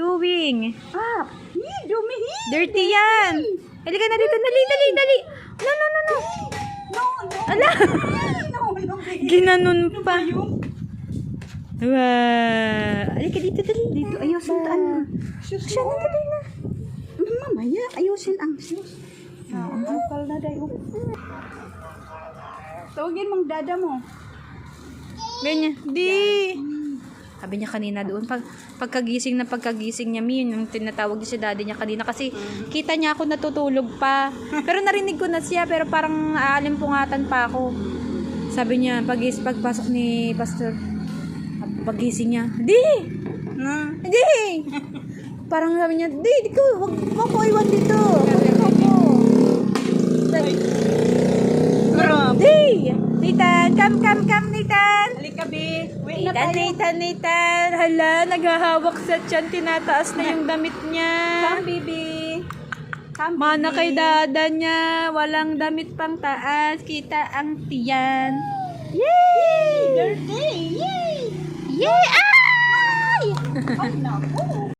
doing? Ah, dumi. Dirty yan. Halika na dito. Dali, dali, dali. No, no, no, no. No. Ala. No, baby. Ginanon pa. Yung Wow. Halika dito, dali. Dito. Ayusin taan mo. shoes Siya na, dali na. Mamaya, ayusin ang shoes. Ang kapal na dayo. Tawagin mong dada mo. Ganyan. Di. Sabi niya kanina doon, pagkagising niya, yun yung tinatawag niya si daddy niya kanina kasi kita niya ako natutulog pa. Pero narinig ko na siya, pero parang aalimpungatan pa ako. Sabi niya, pagpasok ni Pastor, paggising niya, di! Di! Parang sabi niya, di ko, wag mo ko iwan dito. Di! Nathan, come, Nathan! Halika, be. Wait na tayo. Nathan. Hala, naghahawak sa tiyan. Tinataas na yung damit niya. Come, baby. Come, Mana baby. kay dada niya. Walang damit pang taas. Kita ang tiyan. Yay! Dirty. Yay! Yay! Ay! Ay, naku.